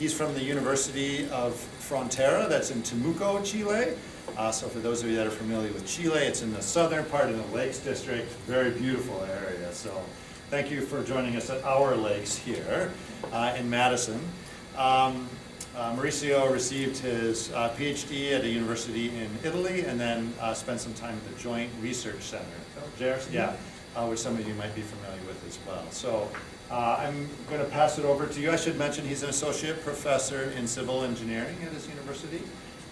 He's from the University of Frontera, that's in Temuco, Chile. So for those of you that are familiar with Chile, it's in the southern part of the Lakes District, very beautiful area. So thank you for joining us at our lakes here in Madison. Mauricio received his PhD at a university in Italy and then spent some time at the Joint Research Center, which some of you might be familiar with as well. So I'm going to pass it over to you. I should mention he's an associate professor in civil engineering at his university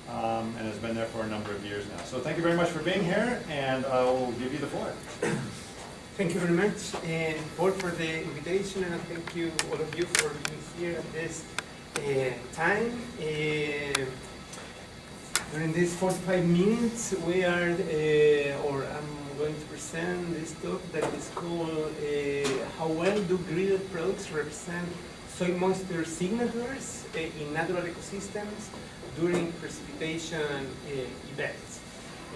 and has been there for a number of years now. So thank you very much for being here, and I'll give you the floor. Thank you very much, Paul, for the invitation, and thank you, all of you, for being here at this time. During these 45 minutes, we are, I'm going to present this talk that is called How Well Do Gridded Products Represent Soil Moisture Signatures in Natural Ecosystems During Precipitation Events.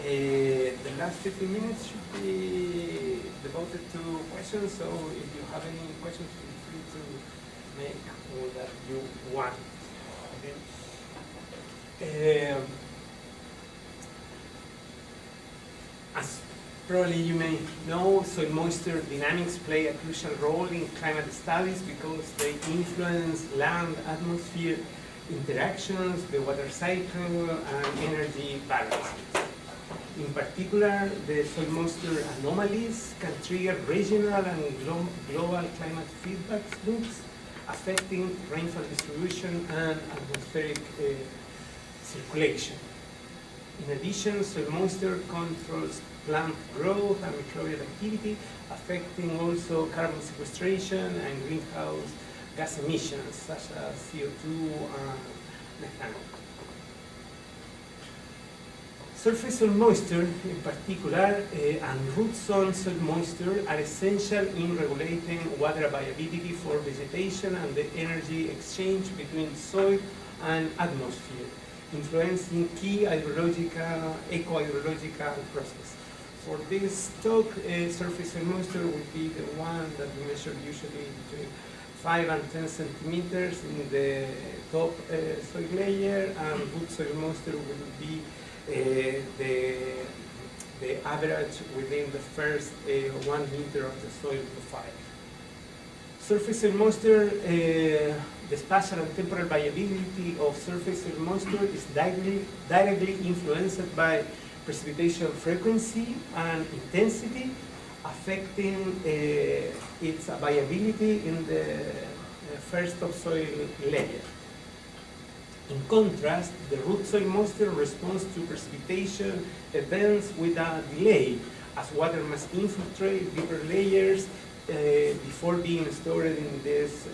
The last 15 minutes should be devoted to questions, so if you have any questions, feel free to make all that you want. Okay. As probably you may know, soil moisture dynamics play a crucial role in climate studies because they influence land-atmosphere interactions, the water cycle, and energy balances. In particular, the soil moisture anomalies can trigger regional and global climate feedback loops, affecting rainfall distribution and atmospheric circulation. In addition, soil moisture controls plant growth and microbial activity, affecting also carbon sequestration and greenhouse gas emissions, such as CO2 and methane. Surface soil moisture, in particular, and root zone soil moisture are essential in regulating water availability for vegetation and the energy exchange between soil and atmosphere, influencing key eco-hydrological processes. For this talk, surface soil moisture will be the one that we measure usually between 5 and 10 centimeters in the top soil layer, and root soil moisture will be the average within the first 1 meter of the soil profile. Surface soil moisture, the spatial and temporal variability of surface soil moisture is directly influenced by precipitation frequency and intensity, affecting its variability in the first topsoil layer. In contrast, the root soil moisture responds to precipitation events with a delay, as water must infiltrate deeper layers before being stored in this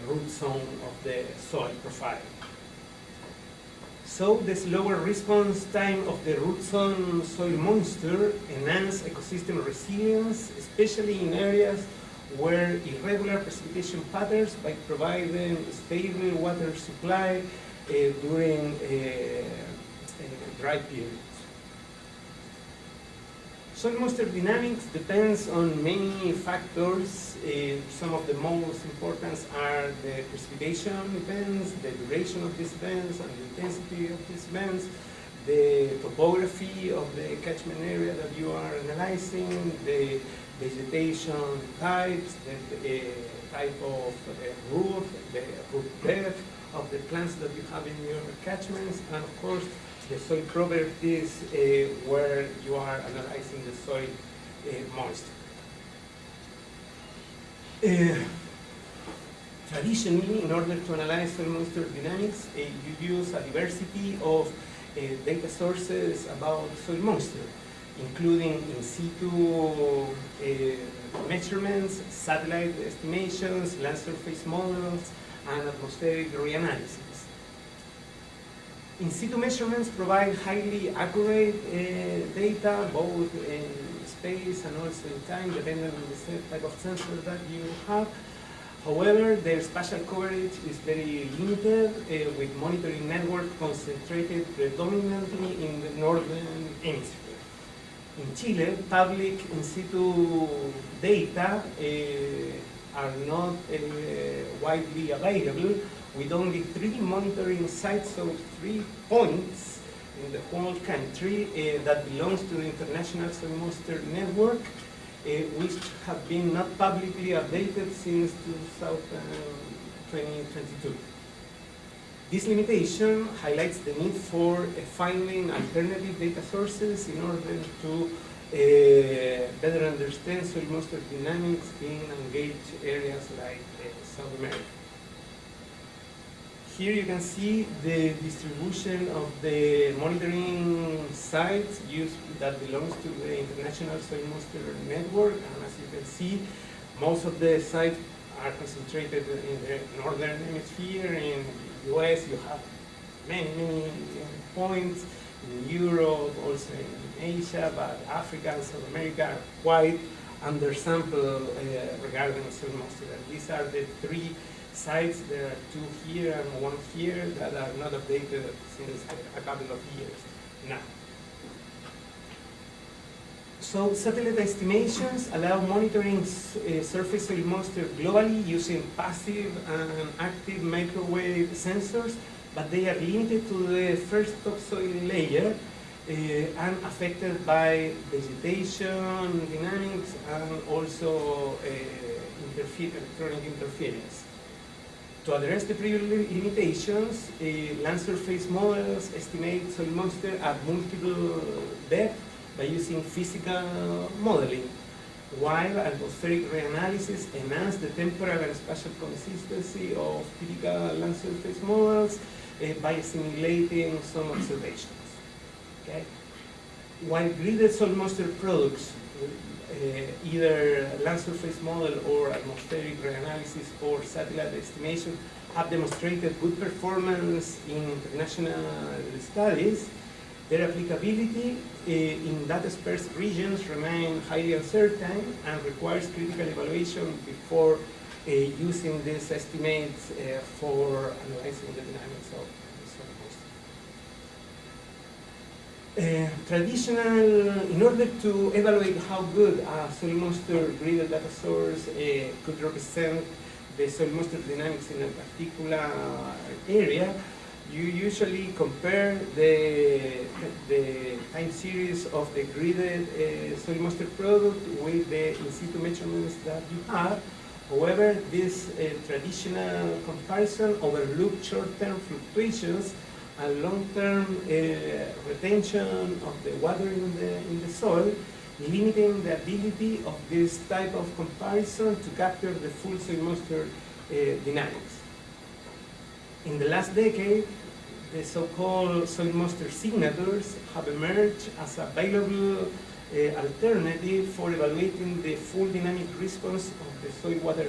root zone of the soil profile. So the slower response time of the root zone soil moisture enhances ecosystem resilience, especially in areas where irregular precipitation patterns by providing stable water supply during dry periods. Soil moisture dynamics depends on many factors. Some of the most important are the precipitation events, the duration of these events, and the intensity of these events, the topography of the catchment area that you are analyzing, the vegetation types, the type of root, the root depth of the plants that you have in your catchments, and of course the soil properties where you are analyzing the soil moisture. Traditionally, in order to analyze soil moisture dynamics, you use a diversity of data sources about soil moisture, including in situ measurements, satellite estimations, land surface models, and atmospheric reanalysis. In situ measurements provide highly accurate data, both in space and also in time, depending on the type of sensor that you have. However, their spatial coverage is very limited, with monitoring network concentrated predominantly in the northern hemisphere. In Chile, public in situ data are not widely available, with only 3 monitoring sites, so 3 points in the whole country that belongs to the International Soil Moisture Network, which have been not publicly updated since 2022. This limitation highlights the need for finding alternative data sources in order to better understand soil moisture dynamics in engaged areas like South America. Here you can see the distribution of the monitoring sites that belongs to the International Soil Moisture Network, and as you can see, most of the sites are concentrated in the northern hemisphere. In the US you have many points, in Europe, also in Asia, but Africa and South America are quite undersampled regarding soil moisture. And these are the 3 sites. There are 2 here and 1 here that are not updated since a couple of years now. So satellite estimations allow monitoring surface soil moisture globally using passive and active microwave sensors, but they are limited to the first topsoil layer and affected by vegetation dynamics and also electronic interference. To address the previous limitations, land surface models estimate soil moisture at multiple depths by using physical modeling, while atmospheric reanalysis enhances the temporal and spatial consistency of typical land surface models by simulating some observations. Okay? While gridded soil moisture products, either land surface model or atmospheric reanalysis or satellite estimation, have demonstrated good performance in international studies, their applicability in data-sparse regions remain highly uncertain and requires critical evaluation before using these estimates for analyzing the dynamics of the soil moisture. In order to evaluate how good a soil moisture gridded data source could represent the soil moisture dynamics in a particular area, you usually compare the time series of the gridded soil moisture product with the in situ measurements that you have. However, this traditional comparison overlooks short-term fluctuations and long-term retention of the water in the soil, limiting the ability of this type of comparison to capture the full soil moisture dynamics. In the last decade, the so-called soil moisture signatures have emerged as a valuable alternative for evaluating the full dynamic response of the soil water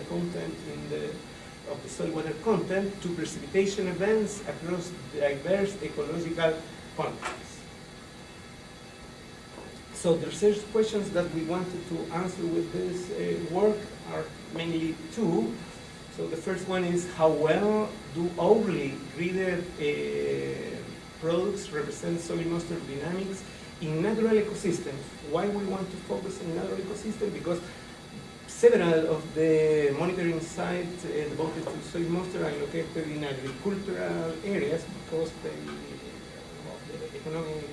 content to precipitation events across diverse ecological contexts. So the research questions that we wanted to answer with this work are mainly 2. So the first one is, how well do overly gridded products represent soil moisture dynamics in natural ecosystems? Why we want to focus on natural ecosystems? Because several of the monitoring sites devoted to soil moisture are located in agricultural areas because of the economic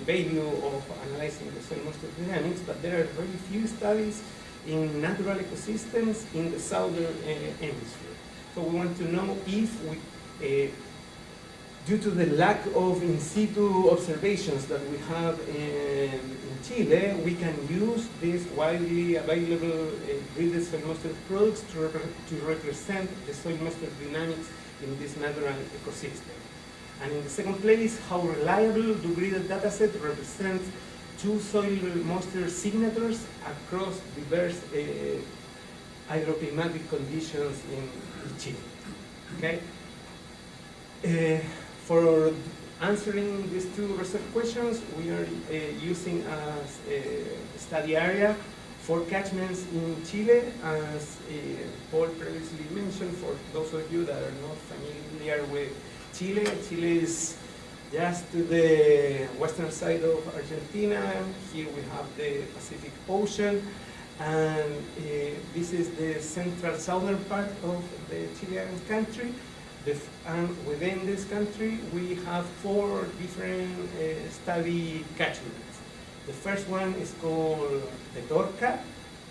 value of analyzing the soil moisture dynamics, but there are very few studies in natural ecosystems in the southern hemisphere. So we want to know if we, due to the lack of in situ observations that we have in Chile, we can use these widely available gridded soil moisture products to represent the soil moisture dynamics in this natural ecosystem. And in the second place, how reliable do gridded datasets represent 2 soil moisture signatures across diverse hydroclimatic conditions in Chile. Okay? For answering these 2 research questions, we are using as a study area 4 catchments in Chile, as Paul previously mentioned. For those of you that are not familiar with Chile, Chile is just to the western side of Argentina. Here we have the Pacific Ocean, And this is the central southern part of the Chilean country. And within this country, we have 4 different study catchments. The first one is called Petorca,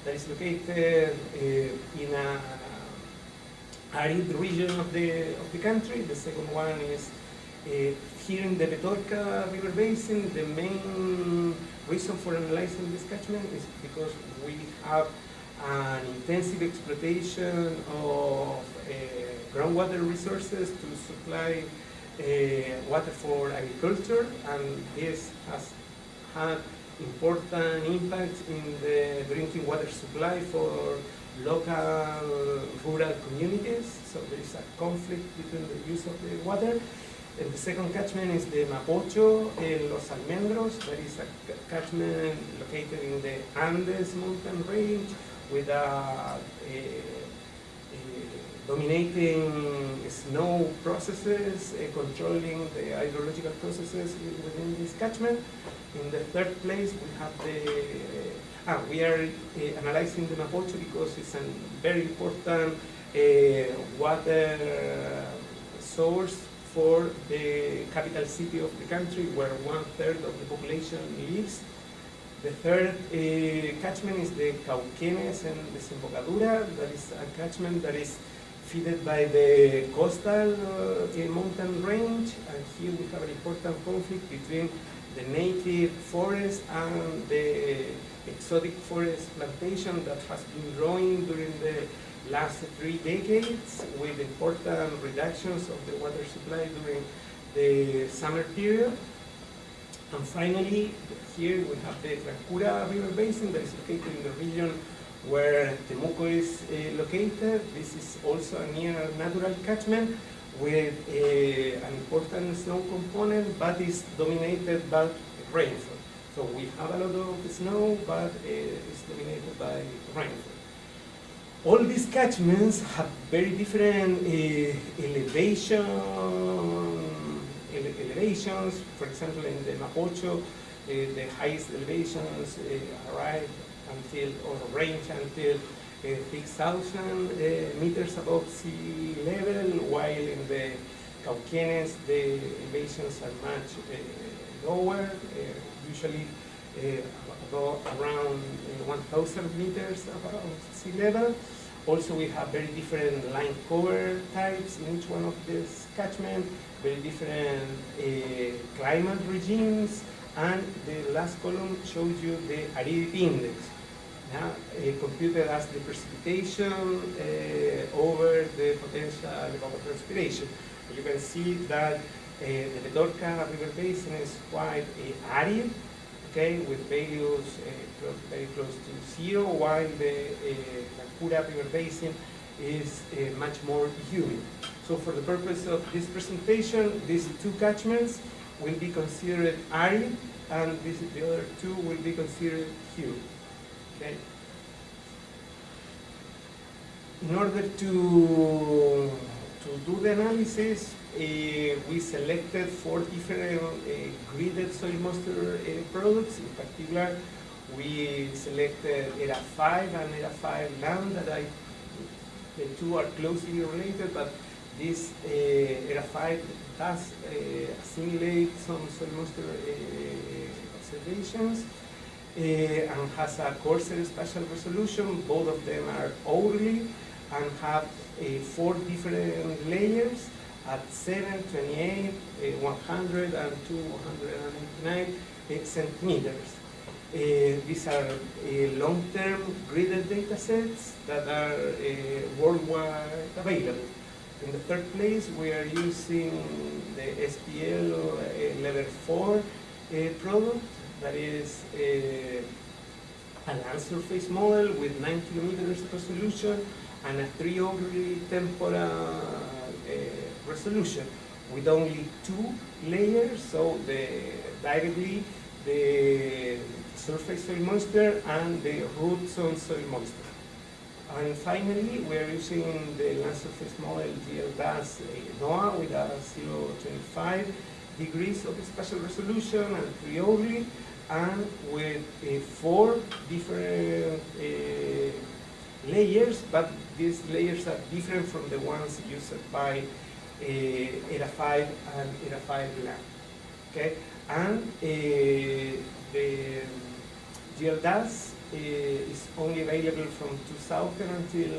that is located in a arid region of the country. The second one is here in the Petorca River Basin. The main reason for analyzing this catchment is because we have an intensive exploitation of groundwater resources to supply water for agriculture, and this has had important impacts in the drinking water supply for local rural communities. So there is a conflict between the use of the water. And the second catchment is the Mapocho Los Almendros. That is a catchment located in the Andes mountain range with a dominating snow processes, controlling the hydrological processes within this catchment. In the third place, we have we are analyzing the Mapocho because it's a very important water source for the capital city of the country, where 1/3 of the population lives. The third catchment is the Cauquenes and Desembocadura. That is a catchment that is fed by the coastal mountain range, and here we have an important conflict between the native forest and the exotic forest plantation that has been growing during the last 3 decades, with important reductions of the water supply during the summer period. And finally, here we have the Trancura River Basin that is located in the region where Temuco is located. This is also a near natural catchment with an important snow component, but is dominated by rainfall. So we have a lot of snow, but it's dominated by rainfall. All these catchments have very different elevations. For example, in the Mapocho, the highest elevations arrive until, or range until 6,000 meters above sea level, while in the Cauquenes, the elevations are much lower, usually around 1,000 meters above sea level. Also, we have very different line cover types in each one of these catchments, very different climate regimes, and the last column shows you the aridity index, computed as the precipitation over the potential evapotranspiration. You can see that the Petorca River Basin is quite arid, okay, with values very close to 0, while the Trancura River Basin is much more humid. So for the purpose of this presentation, these 2 catchments will be considered arid, and the other 2 will be considered humid. Okay. In order to do the analysis, we selected 4 different gridded soil moisture products. In particular, we selected ERA 5 and ERA 5 land. The 2 are closely related, but this ERA 5 does assimilate some soil moisture observations and has a coarser spatial resolution. Both of them are hourly and have 4 different layers at 7, 28, 100, and 299 centimeters. These are long-term gridded data sets that are worldwide available. In the third place, we are using the SPL level 4 product, that is a land surface model with 9 kilometers resolution and a 3-hourly temporal resolution with only 2 layers, so directly the surface soil moisture and the root zone soil moisture. And finally, we are using the land surface model GLDAS NOAA with a 0.25 degrees of spatial resolution and 3-hourly, and with 4 different layers, but these layers are different from the ones used by ERA 5 and ERA 5 LAN. Okay, and the GLDAS is only available from 2000 until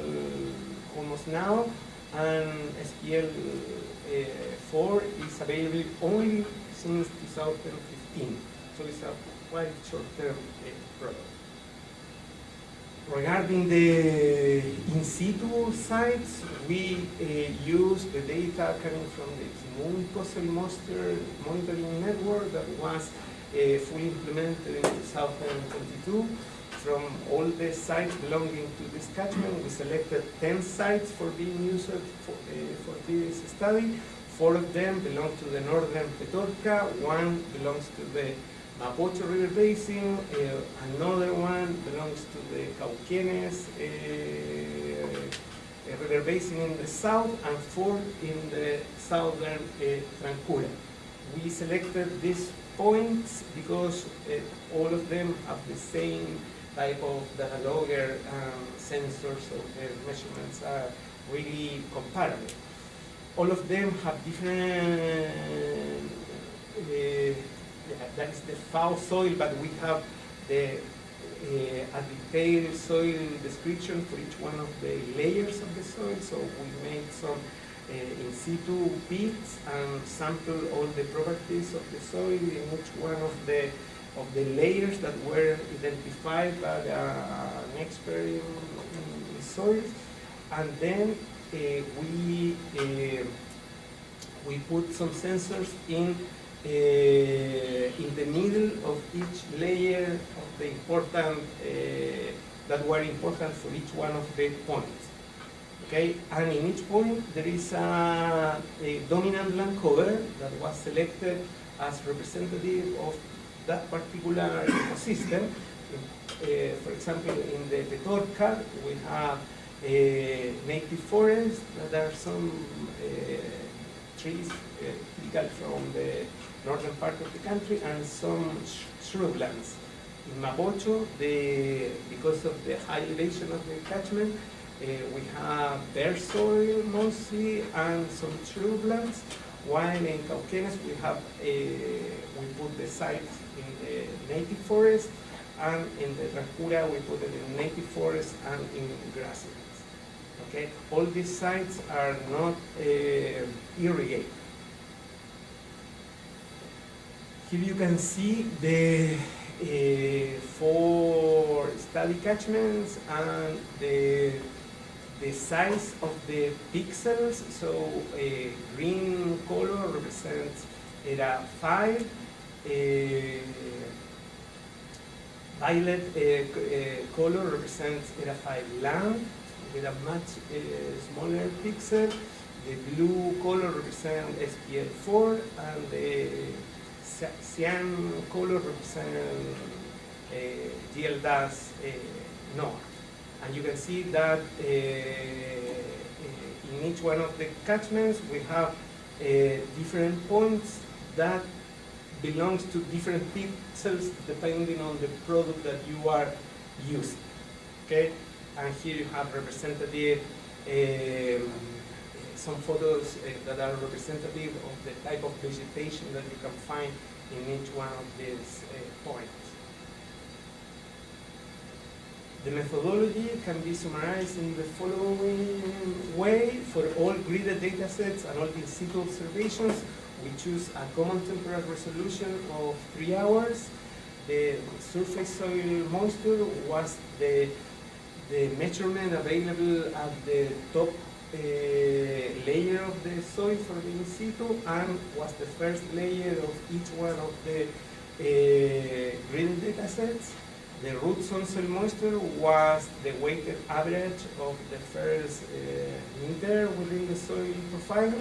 almost now, and SPL4 is available only since 2015, so it's a quite short-term product. Regarding the in situ sites, we use the data coming from the Immune Puzzle Monster monitoring network that was fully implemented in 2022. From all the sites belonging to this catchment, we selected 10 sites for being used for this study. 4 of them belong to the northern Petorca, 1 belongs to the Mapocho River Basin, another one belongs to the Cauquenes River Basin in the south, and 4 in the southern Trancura. We selected these points because all of them have the same type of data logger sensors, so the measurements are really comparable. All of them have different that is the foul soil, but we have a detailed soil description for each one of the layers of the soil. So we made some in situ pits and sampled all the properties of the soil in each one of the layers that were identified by an expert in soils. And then we put some sensors in the middle of each layer of the important that were important for each one of the points. Okay, and in each point there is a dominant land cover that was selected as representative of that particular ecosystem. For example, in the Petorca, we have a native forest. There are some trees typical from the northern part of the country, and some shrublands. In Mapocho, because of the high elevation of the catchment, we have bare soil mostly and some shrublands, while in Cauquenes we put the site in the native forest, and in the Trancura we put it in native forest and in grasslands. Okay, all these sites are not irrigated. Here you can see the 4 study catchments and the size of the pixels. So green color represents ERA 5, violet color represents ERA 5 land with a much smaller pixel. The blue color represents SPL4, and the cyan color represents GLDAS north. And you can see that in each one of the catchments we have different points that belongs to different pixels depending on the product that you are using. Okay, and here you have representative some photos that are representative of the type of vegetation that you can find in each one of these points. The methodology can be summarized in the following way. For all gridded datasets and all in situ observations, we choose a common temporal resolution of 3 hours. The surface soil moisture was the measurement available at the top layer of the soil for the in situ, and was the first layer of each one of the gridded datasets. The root zone soil moisture was the weighted average of the first meter within the soil profile,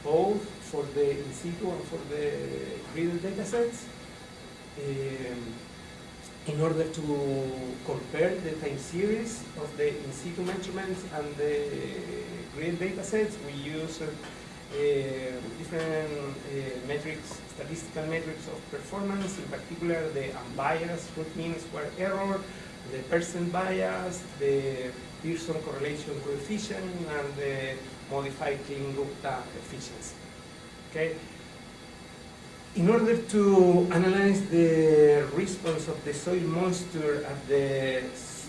both for the in situ and for the gridded datasets. In order to compare the time series of the in situ measurements and the grid datasets, we use different metrics, statistical metrics of performance, in particular the unbiased root mean square error, the percent bias, the Pearson correlation coefficient, and the modified Klein-Gupta efficiency. Okay? In order to analyze the response of the soil moisture at the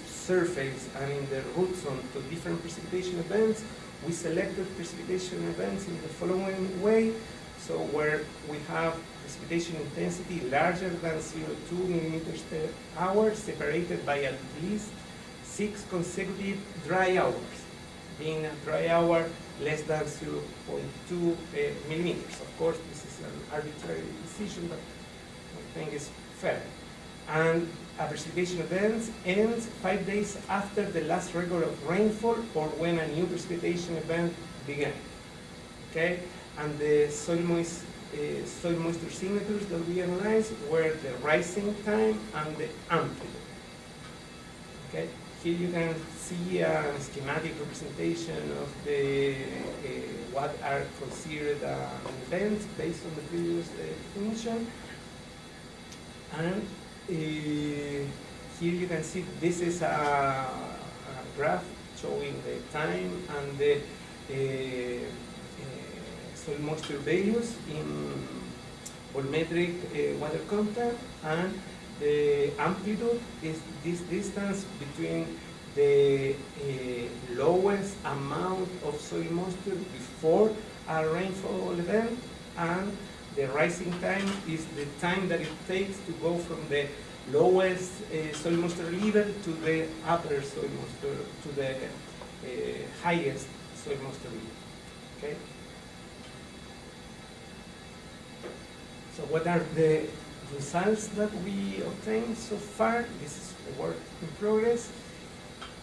surface and in the root zone to different precipitation events, we selected precipitation events in the following way. So where we have precipitation intensity larger than 0.2 millimeters per hour, separated by at least 6 consecutive dry hours, being a dry hour less than 0.2 millimeters. Of course, this is an arbitrary decision, but I think it's fair. And a precipitation event ends 5 days after the last record of rainfall or when a new precipitation event began. Okay? And the soil moisture signatures that we analyzed were the rising time and the amplitude. Okay? Here you can see a schematic representation of the what are considered an event based on the previous definition. And here you can see this is a graph showing the time and the soil moisture values in volumetric water content, and the amplitude is this distance between the lowest amount of soil moisture before a rainfall event, and the rising time is the time that it takes to go from the lowest soil moisture level to the upper soil moisture, to the highest soil moisture level. Okay? So what are the results that we obtained so far? This is a work in progress.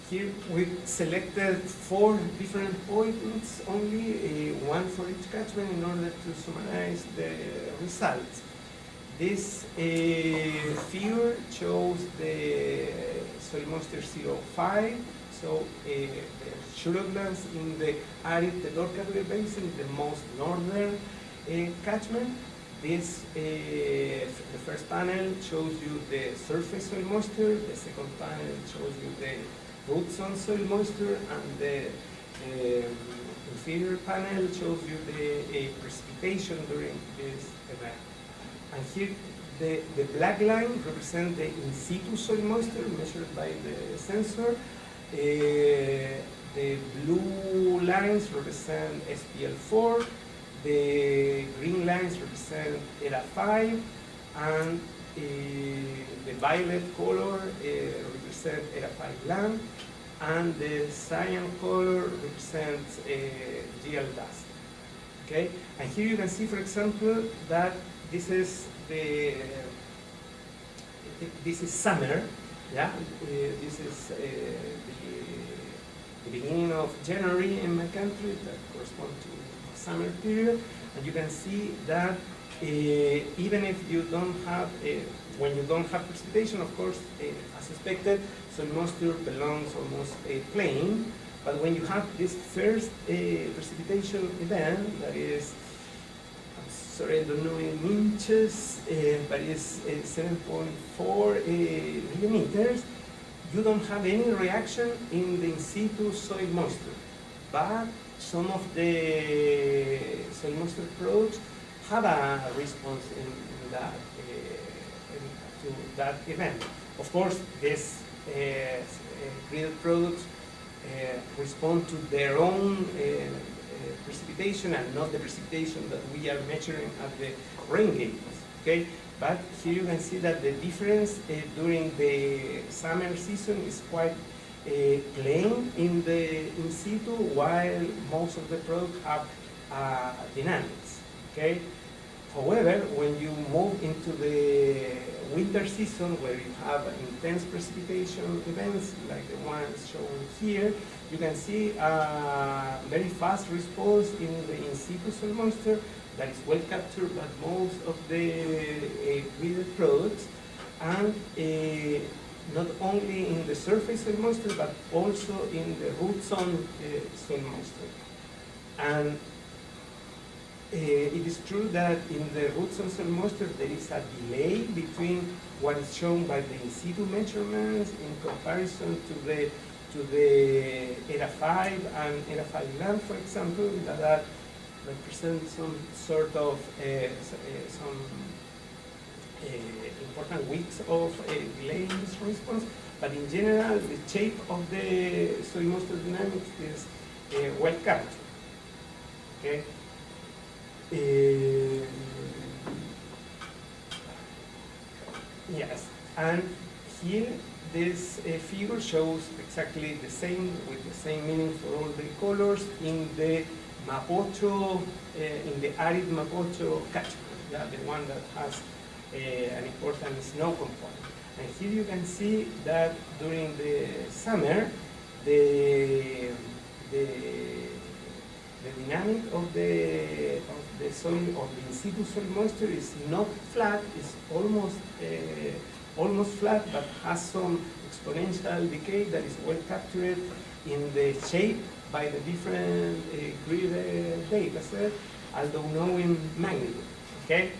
Here we selected 4 different points only, one for each catchment, in order to summarize the results. This figure shows the soil moisture 0.5, so the shrublands in the arid Tedorcature Basin, the most northern catchment. This, the first panel shows you the surface soil moisture, the second panel shows you the root zone soil moisture, and the inferior panel shows you the precipitation during this event. And here the black line represents the in situ soil moisture measured by the sensor. The blue lines represent SPL4, the green lines represent ERA5, and the violet color represents ERA5 land, and the cyan color represents GL dust. Okay, and here you can see, for example, that this is summer. Yeah, this is the beginning of January in my country, that corresponds to the summer period, and you can see that even if you don't have, when you don't have precipitation, of course, as expected, soil moisture belongs almost plain. But when you have this first precipitation event, that is, I'm sorry, I don't know in inches, but it's 7.4 millimeters, you don't have any reaction in the in situ soil moisture. But some of the soil moisture products have a response in that, to that event. Of course, these graded products respond to their own precipitation and not the precipitation that we are measuring at the rain gauges. Okay, but here you can see that the difference during the summer season is quite plain in the in situ, while most of the products have dynamics. Okay. However, when you move into the winter season, where you have intense precipitation events like the ones shown here, you can see a very fast response in the in situ soil moisture that is well captured by most of the graded products, and not only in the surface soil moisture, but also in the root zone soil moisture. And It is true that in the root zone soil moisture there is a delay between what is shown by the in situ measurements in comparison to the ERA 5 and ERA 5 land, for example, that represent some sort of some important weeks of delay in this response. But in general, the shape of the soil moisture dynamics is well captured. Okay. Yes, and here this figure shows exactly the same, with the same meaning for all the colors in the Mapocho, in the arid Mapocho catchment, yeah, the one that has an important snow component. And here you can see that during the summer, the dynamic of the soil, of the in situ soil moisture is not flat, it's almost flat, but has some exponential decay that is well captured in the shape by the different grid data set, although knowing magnitude. Okay,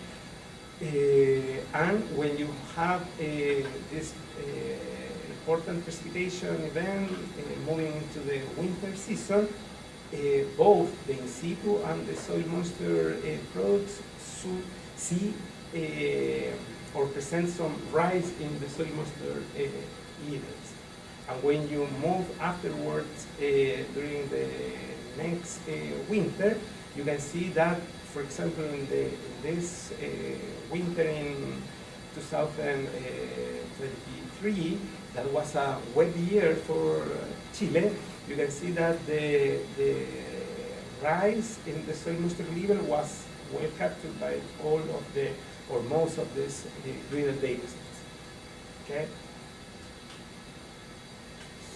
and when you have this important precipitation event moving into the winter season, both the in situ and the soil moisture products see or present some rise in the soil moisture levels. And when you move afterwards during the next winter, you can see that, for example, in this winter in 2023, that was a wet year for Chile. You can see that the rise in the soil moisture level was well captured by all of the, or most of this grid data sets. Okay.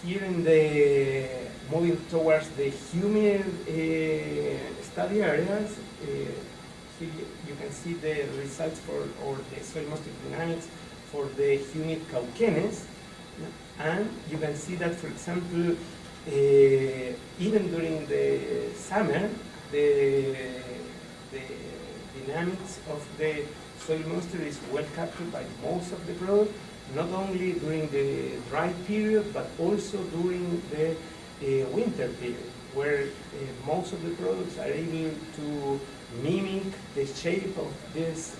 Here in the, moving towards the humid study areas, here you can see the results for, or the soil moisture dynamics for the humid Cauquenes. And you can see that, for example, even during the summer, the dynamics of the soil moisture is well captured by most of the product, not only during the dry period, but also during the winter period, where most of the products are able to mimic the shape of this,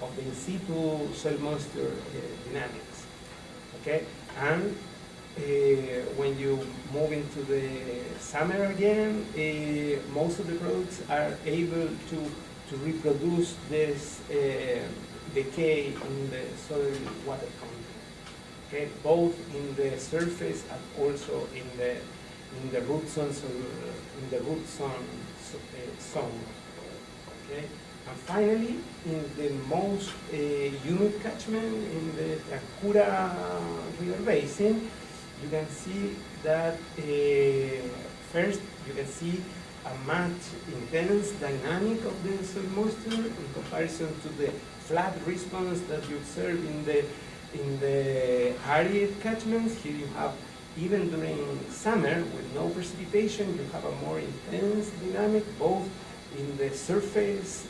of the in situ soil moisture dynamics. Okay, and when you move into the summer again, most of the products are able to reproduce this decay in the soil water content. Okay, both in the surface and also in the root zone, in the root zone zone. Okay, and finally, in the most humid catchment in the Tancura River Basin, you can see that first you can see a much intense dynamic of the soil moisture in comparison to the flat response that you observe in the arid catchments. Here you have, even during summer with no precipitation, you have a more intense dynamic both in the surface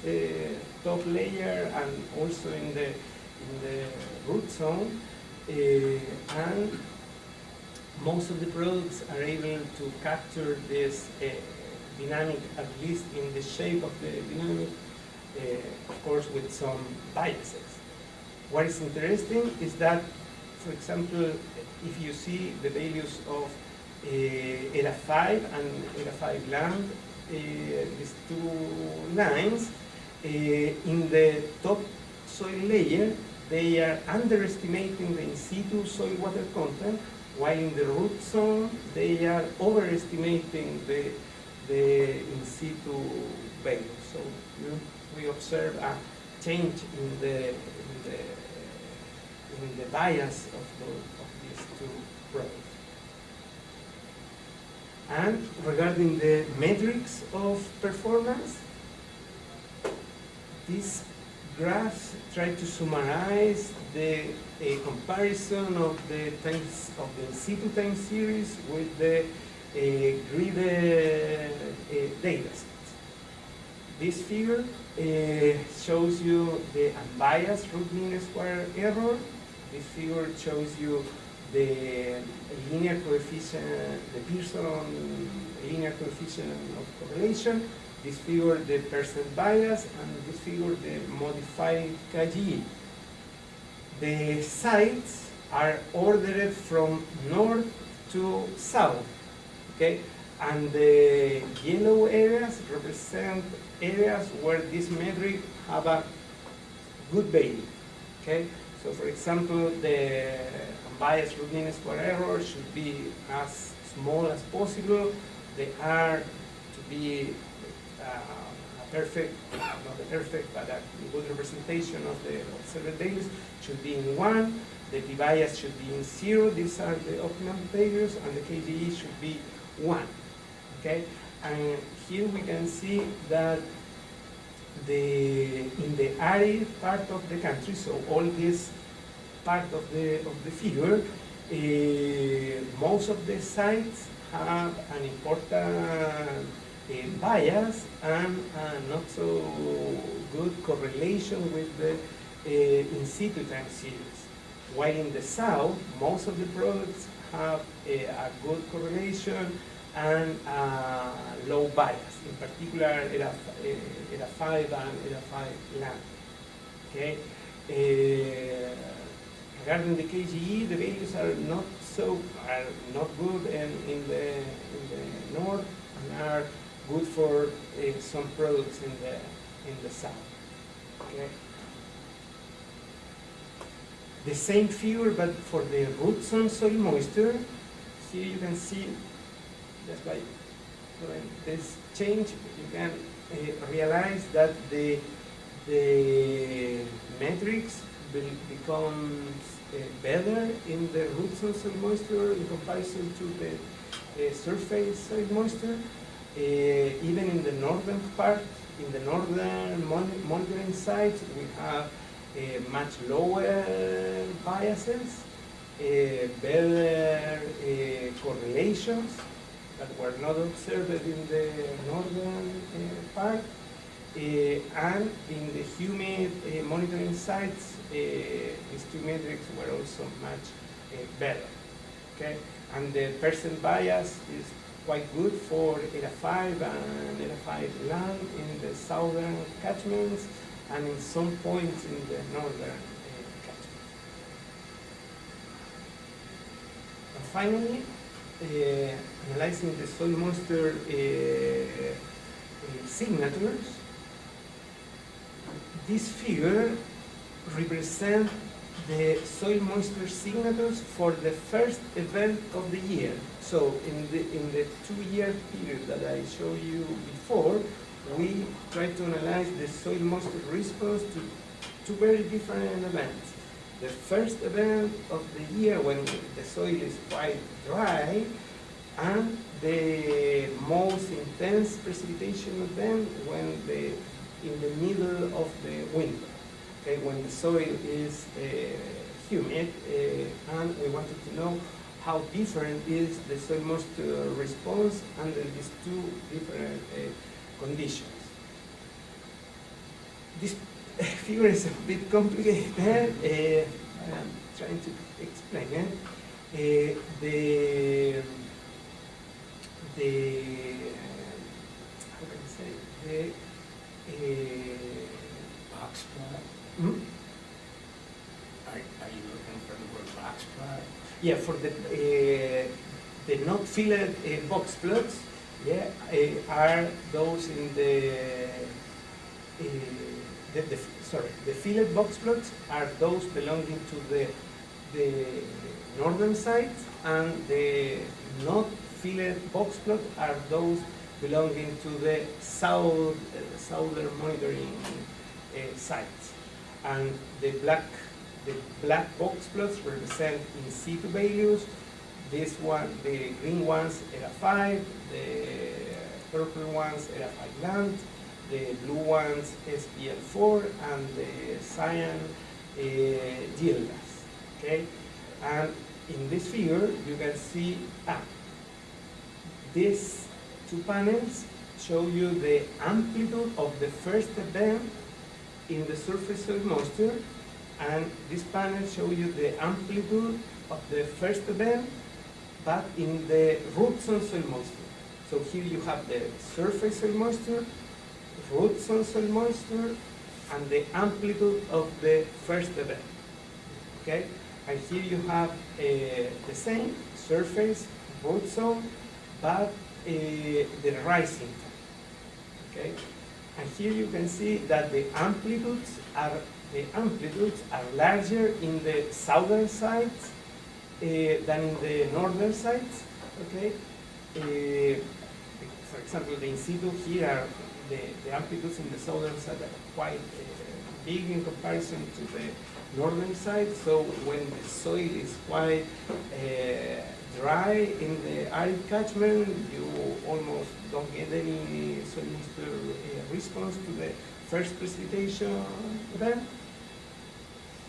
top layer and also in the root zone, and most of the products are able to capture this dynamic, at least in the shape of the dynamic, of course with some biases. What is interesting is that, for example, if you see the values of ERA 5 and ERA 5 land, these two lines, in the top soil layer, they are underestimating the in situ soil water content, while in the root zone, they are overestimating the in situ value. So we observe a change in the bias of these two products. And regarding the metrics of performance, these graphs try to summarize the comparison of the times of the in situ time series with the grid data sets. This figure shows you the unbiased root mean square error. This figure shows you the linear coefficient, the Pearson linear coefficient of correlation. This figure, the percent bias, and this figure, the modified KGE. The sites are ordered from north to south, okay? And the yellow areas represent areas where this metric have a good value, okay? So for example, the unbiased root mean square error should be as small as possible. The R to be a perfect, not a perfect, but a good representation of the observed values should be in 1. The p-bias should be in 0. These are the optimum values, and the KGE should be 1. Okay, and here we can see that in the arid part of the country, so all this part of the figure, most of the sites have an important bias and not so good correlation with the in situ time series. While in the south, most of the products have a good correlation and low bias, in particular ERA 5 and ERA 5 land. Okay. Regarding the KGE, the values are not good in the north and are good for some products in the south. Okay. The same figure, but for the root zone soil moisture. Here you can see just by doing this change, you can realize that the metrics will become better in the root zone soil moisture in comparison to the surface soil moisture. Even in the northern part, in the northern monitoring sites, we have much lower biases, better correlations that were not observed in the northern part, and in the humid monitoring sites, these two metrics were also much better. Okay, and the percent bias is quite good for ERA 5 and ERA 5 land in the southern catchments and in some points in the northern catchments. And finally, analyzing the soil moisture signatures, this figure represents the soil moisture signatures for the first event of the year. So in the 2-year period that I showed you before, we try to analyze the soil moisture response to two very different events. The first event of the year when the soil is quite dry, and the most intense precipitation event when in the middle of the winter. Okay, when the soil is humid, and we wanted to know how different is the soil moisture response under these two different conditions. This figure is a bit complicated. I'm trying to explain it. How can I say, box plot? hmm? Are you looking for the word box plot? Yeah, for the not filled box plots, yeah, are those in the filled box plots are those belonging to the northern sites, and the not filled box plots are those belonging to the southern monitoring sites. And the black box plots represent in situ values. This one, the green ones, ERA 5, the purple ones, ERA 5 land, the blue ones, SPL 4, and the cyan, GLDAS. Okay? And in this figure, you can see these two panels show you the amplitude of the first event in the surface soil moisture, and this panel show you the amplitude of the first event, but in the root zone soil moisture. So here you have the surface soil moisture, root zone soil moisture, and the amplitude of the first event. Okay, and here you have the same surface, root zone, but the rising time. Okay, and here you can see that the amplitudes are larger in the southern sides than in the northern sides. Okay, for example, the in situ here are the amplitudes in the southern side are quite big in comparison to the northern side. So when the soil is quite dry in the arid catchment, you almost don't get any soil moisture response to the first precipitation event.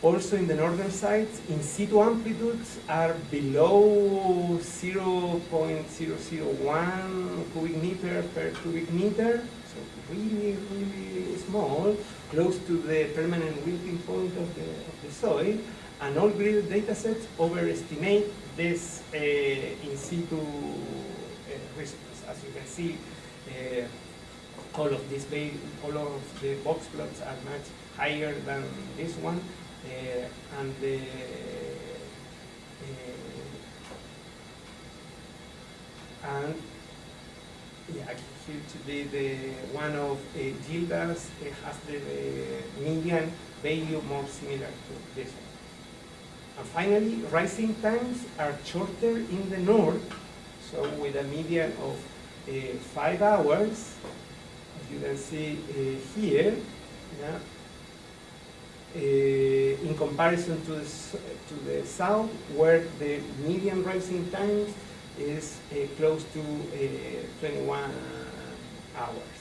Also in the northern sides, in situ amplitudes are below 0.001 cubic meter per cubic meter, so really, really small, close to the permanent wilting point of the soil, and all graded data sets overestimate this in situ response. As you can see, all of the box plots are much higher than this one. And the and yeah, here today the one of Gildas has the median value more similar to this one. And finally, rising times are shorter in the north, so with a median of 5 hours, as you can see here. Yeah. In comparison to the south, where the median rising time is close to 21 hours.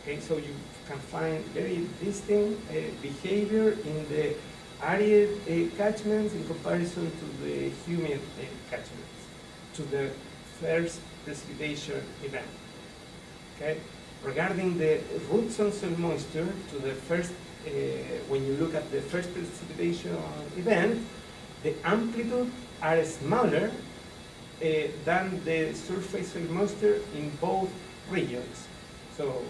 Okay, so you can find very distinct behavior in the arid catchments in comparison to the humid catchments, to the first precipitation event. Okay, regarding the root zone soil moisture, to the first when you look at the first precipitation event, the amplitude are smaller than the surface soil moisture in both regions. So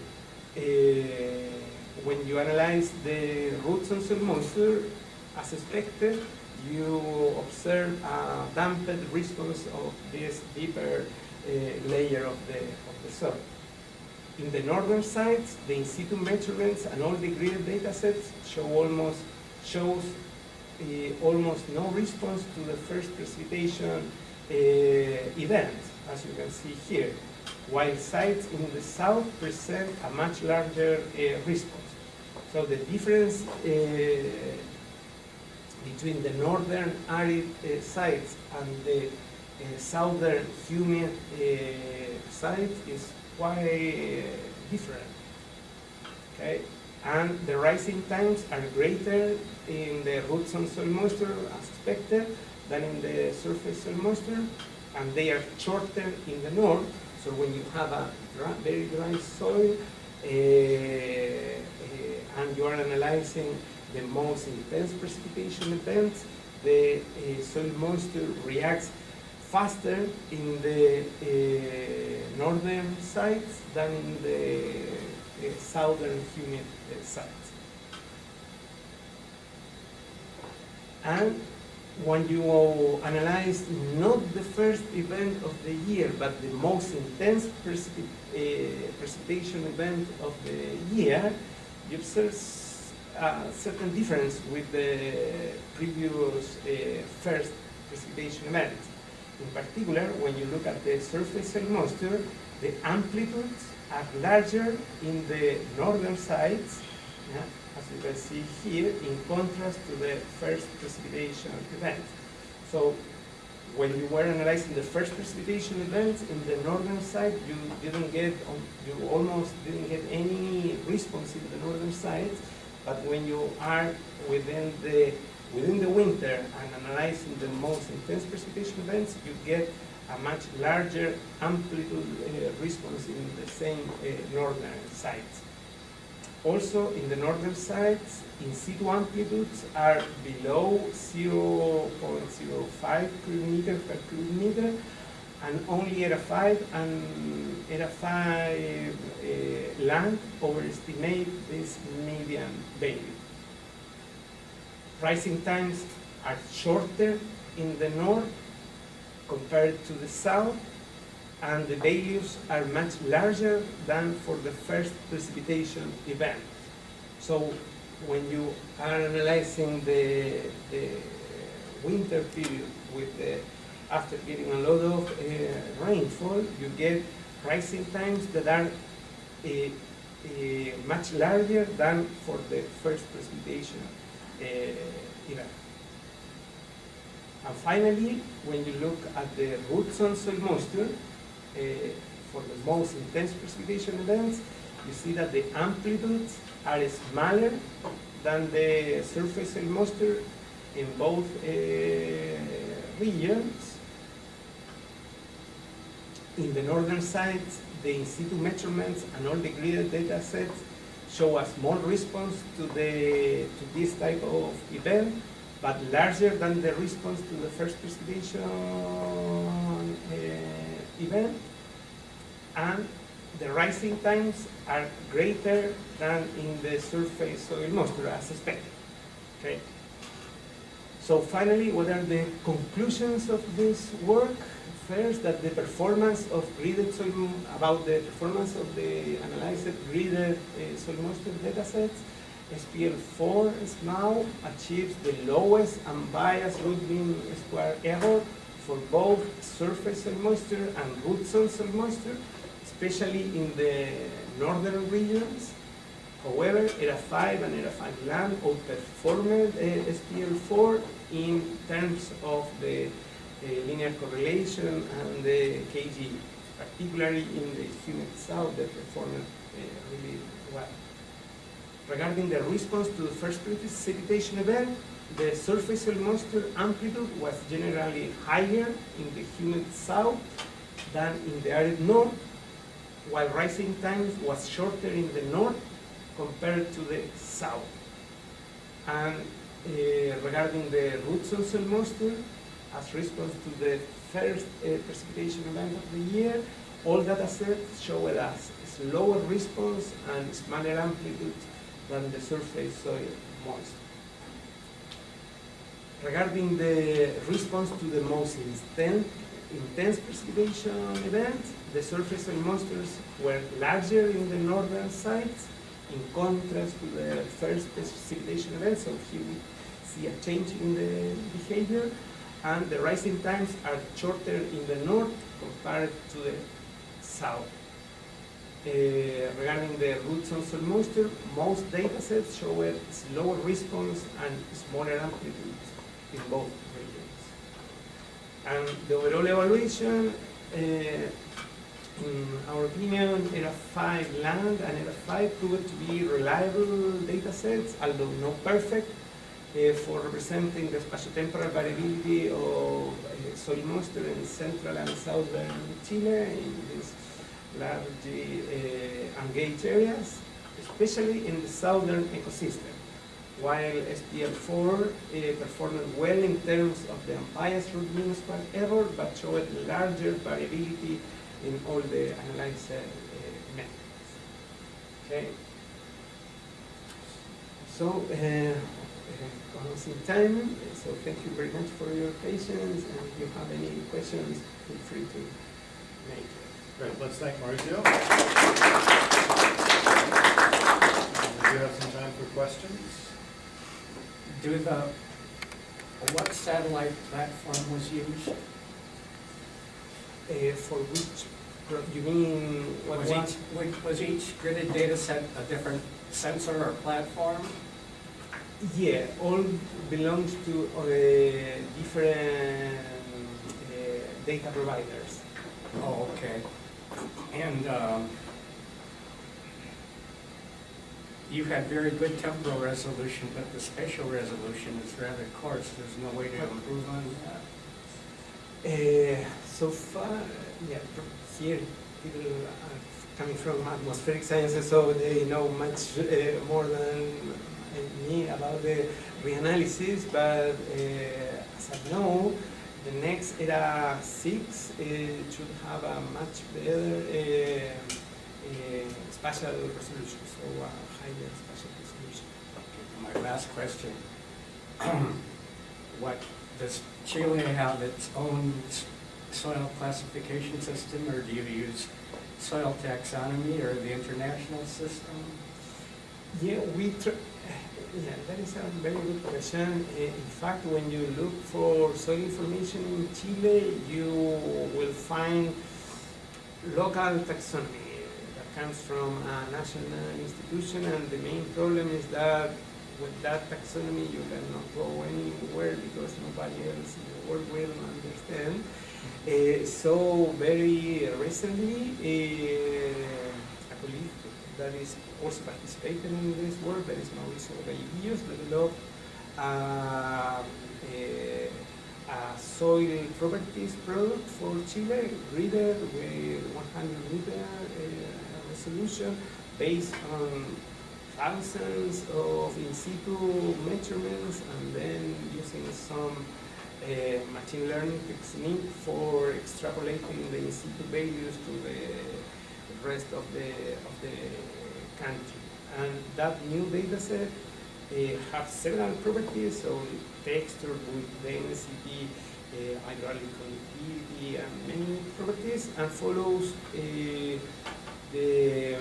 when you analyze the root zone soil moisture, as expected, you observe a damped response of this deeper layer of the soil. In the northern sides, the in situ measurements and all the graded data sets shows almost no response to the first precipitation event, as you can see here, while sites in the south present a much larger response. So the difference between the northern arid sites and the southern humid sites is quite different. Okay, and the rising times are greater in the root zone soil moisture as expected than in the surface soil moisture, and they are shorter in the north. So when you have a very dry soil and you are analyzing the most intense precipitation events, the soil moisture reacts faster in the northern sites than in the southern humid sites. And when you analyze not the first event of the year, but the most intense precipitation event of the year, you observe a certain difference with the previous first precipitation event. In particular, when you look at the surface soil moisture, the amplitudes are larger in the northern sides, yeah, as you can see here, in contrast to the first precipitation event. So when you were analyzing the first precipitation events in the northern side, you almost didn't get any response in the northern sides, but when you are within the winter and analyzing the most intense precipitation events, you get a much larger amplitude response in the same northern sites. Also, in the northern sites, in situ amplitudes are below 0.05 cubic meter per cubic meter, and only ERA 5 and ERA 5 land overestimate this median value. Rising times are shorter in the north compared to the south, and the values are much larger than for the first precipitation event. So when you are analyzing the winter period with after getting a lot of rainfall, you get rising times that are much larger than for the first precipitation event. And finally, when you look at the root zone soil moisture, for the most intense precipitation events, you see that the amplitudes are smaller than the surface soil moisture in both regions. In the northern sites, the in situ measurements and all the gridded data sets show a small response to this type of event, but larger than the response to the first precipitation event, and the rising times are greater than in the surface soil moisture as expected. Okay. So finally, what are the conclusions of this work? First, that the performance of gridded soil, about the performance of the analyzed gridded soil moisture datasets, SPL4 now achieves the lowest unbiased root mean square error for both surface soil moisture and root zone soil moisture, especially in the northern regions. However, ERA 5 and ERA 5 land outperformed SPL4 in terms of the linear correlation and the KG, particularly in the humid south that performed really well. Regarding the response to the first precipitation event, the surface soil moisture amplitude was generally higher in the humid south than in the arid north, while rising time was shorter in the north compared to the south. And regarding the root zone soil moisture, as response to the first precipitation event of the year, all data sets showed us slower response and smaller amplitude than the surface soil moisture. Regarding the response to the most intense precipitation event, the surface soil moistures were larger in the northern sites in contrast to the first precipitation event, so here we see a change in the behavior, and the rising times are shorter in the north compared to the south. Regarding the root zone soil moisture, most data sets show a slower response and smaller amplitudes in both regions. And the overall evaluation, in our opinion, ERA 5 land and ERA 5 proved to be reliable data sets, although not perfect, for representing the spatiotemporal variability of soil moisture in central and southern Chile in these largely engaged areas, especially in the southern ecosystem, while SPL4 performed well in terms of the unbiased root mean square error, but showed larger variability in all the analyzed metrics. Okay. So, almost in time, so thank you very much for your patience, and if you have any questions, feel free to make it. Great, let's thank Mauricio. We do have some time for questions. What satellite platform was used? For which, you mean, what Was each gridded data set a different sensor or platform? Yeah, all belongs to different data providers. Oh, okay. And you had very good temporal resolution, but the spatial resolution is rather coarse. There's no way to improve on that. So far, yeah, here people are coming from atmospheric sciences, so they know much more than me about the reanalysis, but as I know, the next ERA 6 should have a much better spatial resolution, so a higher spatial resolution. My last question. What, does Chile have its own soil classification system, or do you use soil taxonomy or the international system? Yeah, yeah, that is a very good question. In fact, when you look for soil information in Chile, you will find local taxonomy that comes from a national institution, and the main problem is that with that taxonomy you cannot go anywhere because nobody else in the world will understand. So very recently, a colleague that is also participating in this work, that is Mauricio Zambrano-Bigiarini, developed a soil properties product for Chile, reader with 100-meter resolution based on thousands of in situ measurements, and then using some machine learning technique for extrapolating the in situ values to the rest of the country. And that new data set has several properties, so texture with density, hydraulic conductivity, and many properties, and follows the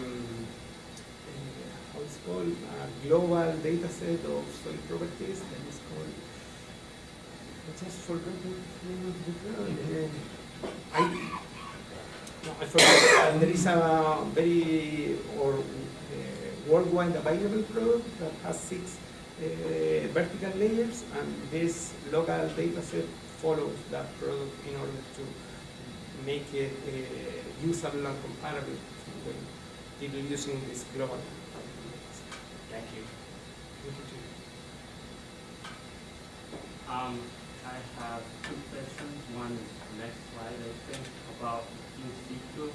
how it's called, a global data set of soil properties that is called, I just forgot the name of the program. I forgot. And there is a very worldwide available product that has 6 vertical layers, and this local data set follows that product in order to make it usable and comparable when people using this global. Thank you. I have 2 questions. One is next slide, I think, about in situ.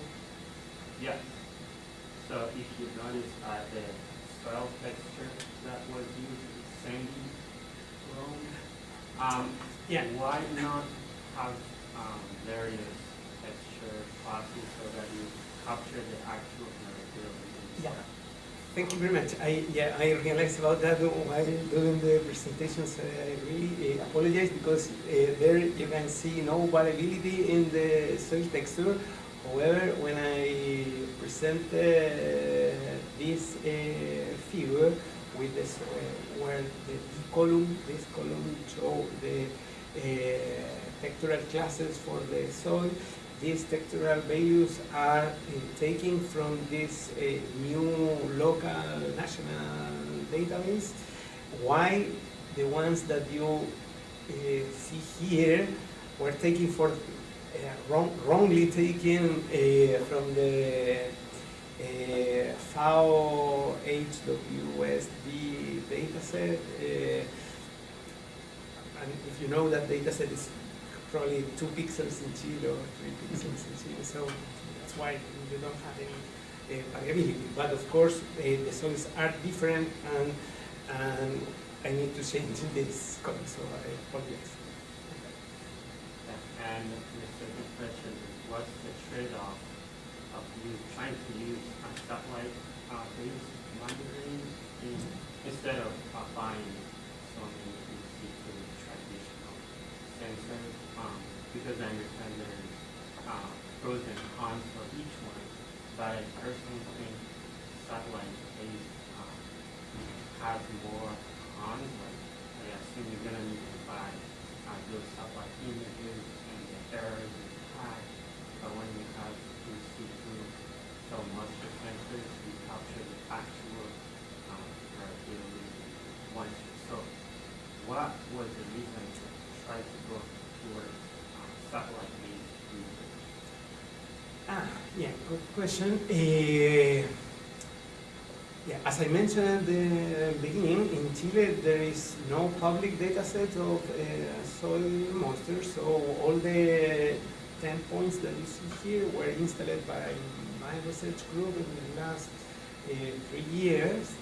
Yes. So if you notice the soil texture that was used is sandy loam. Yeah. Why not have various texture classes so that you capture the actual variability? Yeah. Thank you very much. I realized about that while doing the presentations. I really apologize because there you can see no variability in the soil texture. However, when I present this figure with this, where this column show the textural classes for the soil, these textural values are taken from this new local national database, while the ones that you see here were taken for wrongly taken from the FAO HWSD dataset. And if you know that dataset is probably 2 pixels in Chile or 3 pixels in Chile, so that's why you don't have any variability. But of course, the soils are different, and I need to change this column, so I apologize. And the second question is, what's the trade-off of you trying to use satellite-based monitoring instead of buying so many in situ traditional sensors? Because I understand there's pros and cons for each one, but I personally think satellite-based has more cons. Like, I assume you're going to need to buy those satellite images and the errors and high, but when you have in situ so much of sensors, you capture the actual variability once. So what was the reason to try to go towards satellite-based research? Yeah, good question. Yeah, as I mentioned at the beginning, in Chile there is no public data set of soil moisture, so all the 10 points that you see here were installed by my research group in the last 3 years.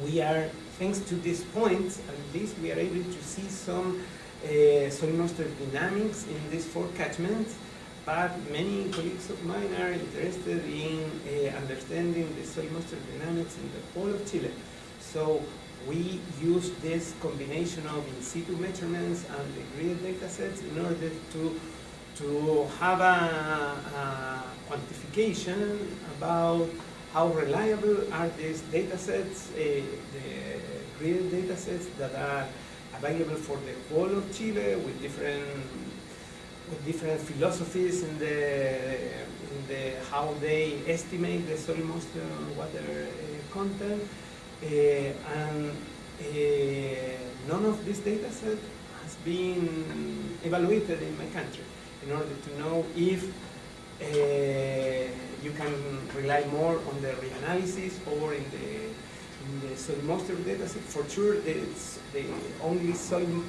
We are, thanks to these points, at least we are able to see some soil moisture dynamics in these 4 catchments. But many colleagues of mine are interested in understanding the soil moisture dynamics in the whole of Chile. So we use this combination of in situ measurements and the grid data sets in order to have a quantification about how reliable are these data sets, the grid data sets that are available for the whole of Chile with different philosophies in the how they estimate the soil moisture and water content, and none of this data set has been evaluated in my country in order to know if you can rely more on the reanalysis or in the soil moisture data set. For sure, it's the only soil.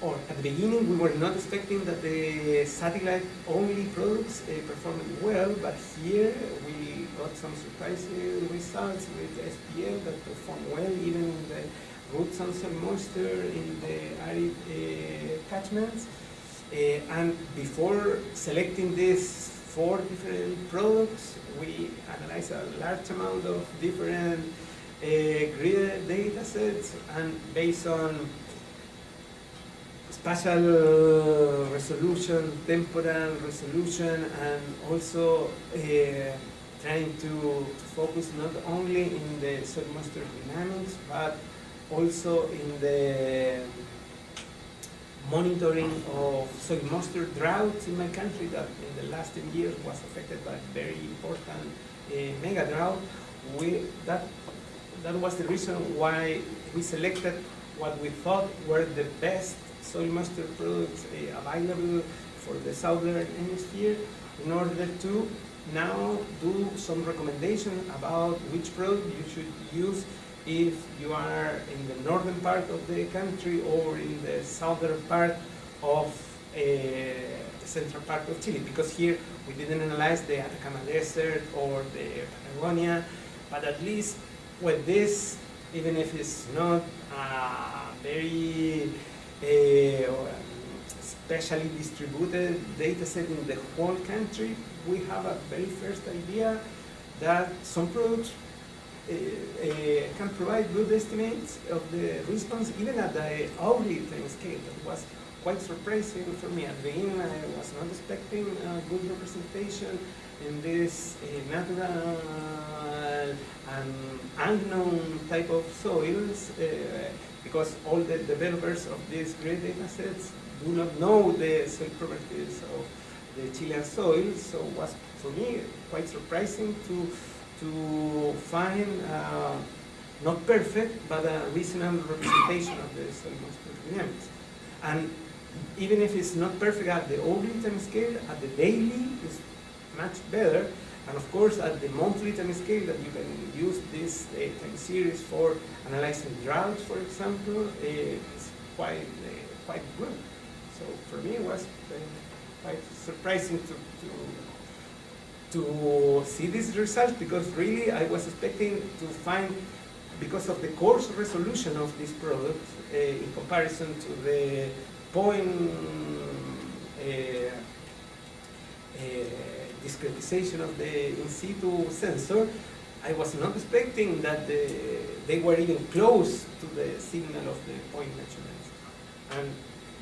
Or at the beginning, we were not expecting that the satellite-only products performed well, but here we got some surprising results with SPL that perform well, even in the roots and soil moisture in the arid catchments. And before selecting these 4 different products, we analyzed a large amount of different grid data sets, and based on spatial resolution, temporal resolution, and also trying to focus not only in the soil moisture dynamics, but also in the monitoring of soil moisture droughts in my country that in the last 10 years was affected by very important mega drought. That was the reason why we selected what we thought were the best soil moisture products available for the southern hemisphere in order to now do some recommendation about which product you should use if you are in the northern part of the country or in the southern part of the central part of Chile, because here we didn't analyze the Atacama Desert or the Patagonia, but at least with this, even if it's not very specially distributed data set in the whole country, we have a very first idea that some products can provide good estimates of the response even at the hourly time scale. That was quite surprising for me. At the beginning, I was not expecting a good representation in this natural and unknown type of soils, because all the developers of these great data sets do not know the soil properties of the Chilean soil. So it was, for me, quite surprising to find not perfect, but a reasonable representation of the soil moisture dynamics. And even if it's not perfect at the hourly time scale, at the daily is much better. And of course, at the monthly time scale, that you can use this time series for analyzing droughts, for example, it's quite good. So for me, it was quite surprising to see these results, because really I was expecting to find, because of the coarse resolution of this product in comparison to the point discretization of the in situ sensor, I was not expecting that they were even close to the signal of the point measurements. And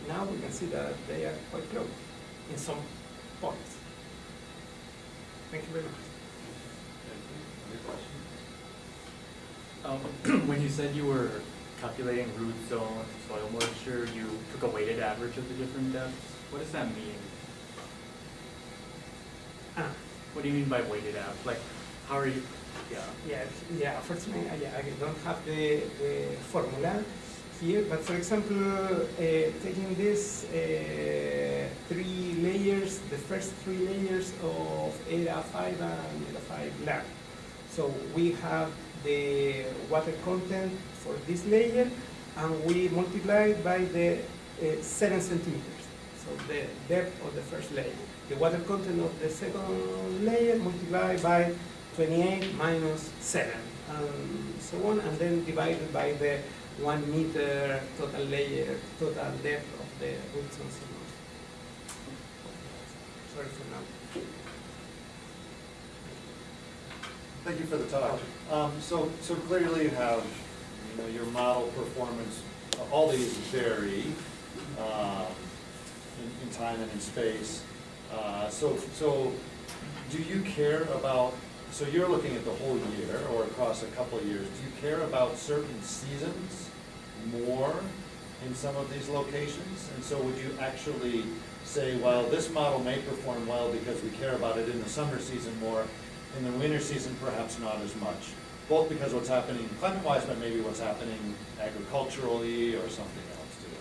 now we can see that they are quite close in some points. Thank you very much. Other questions? When you said you were calculating root zone, soil moisture, you took a weighted average of the different depths. What does that mean? What do you mean by weighted average? Like, how are you? Yeah. Unfortunately, I don't have the formula here. But for example, taking this three layers, the first three layers of ERA 5 and ERA 5 land. So we have the water content for this layer, and we multiply it by the 7 centimeters. So the depth of the first layer. The water content of the second layer multiplied by 28 minus 7, and so on, and then divided by the 1 meter total layer, total depth of the root zone signal. Sorry for now. Thank you for the talk. So clearly you have, your model performance, all these vary in time and in space. So do you care about, so you're looking at the whole year or across a couple of years, do you care about certain seasons more in some of these locations? And so would you actually say, well, this model may perform well because we care about it in the summer season more, in the winter season perhaps not as much? Both because what's happening climate-wise, but maybe what's happening agriculturally or something else too.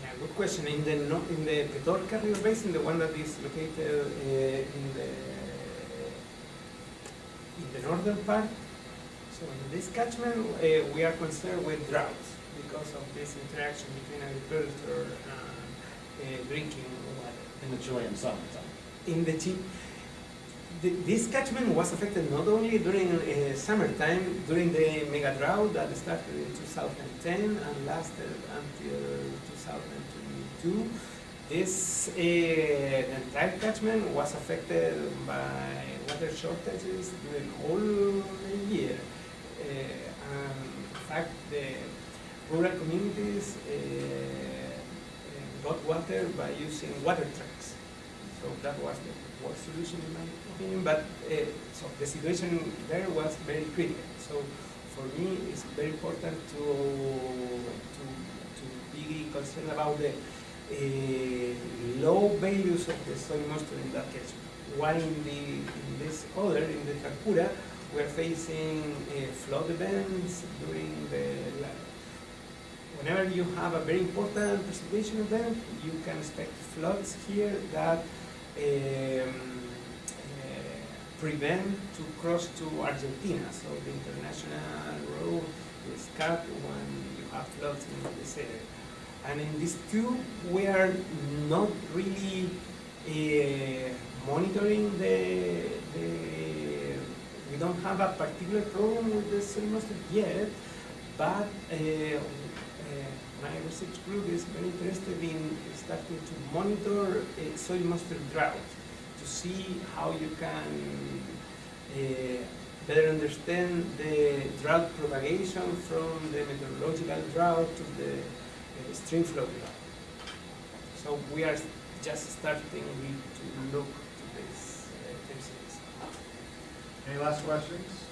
Yeah, good question. In the Petorca River Basin, the one that is located in the northern part, so in this catchment, we are concerned with droughts because of this interaction between agriculture and drinking water. In the Chilean summertime. This catchment was affected not only during summertime, during the mega drought that started in 2010 and lasted until 2022. This entire catchment was affected by water shortages during all the year. In fact, the rural communities got water by using water trucks. So that was the worst solution in my opinion, but so the situation there was very critical. So for me, it's very important to be concerned about the low values of the soil moisture in that catchment. While in this other, in the Tancura, we're facing flood events during whenever you have a very important precipitation event, you can expect floods here that prevent to cross to Argentina. So the international road is cut when you have floods in this area. And in these two, we are not really monitoring we don't have a particular problem with the soil moisture yet, but my research group is very interested in starting to monitor soil moisture drought to see how you can better understand the drought propagation from the meteorological drought to the stream flow drought. So we are just starting to look to this. Any last questions?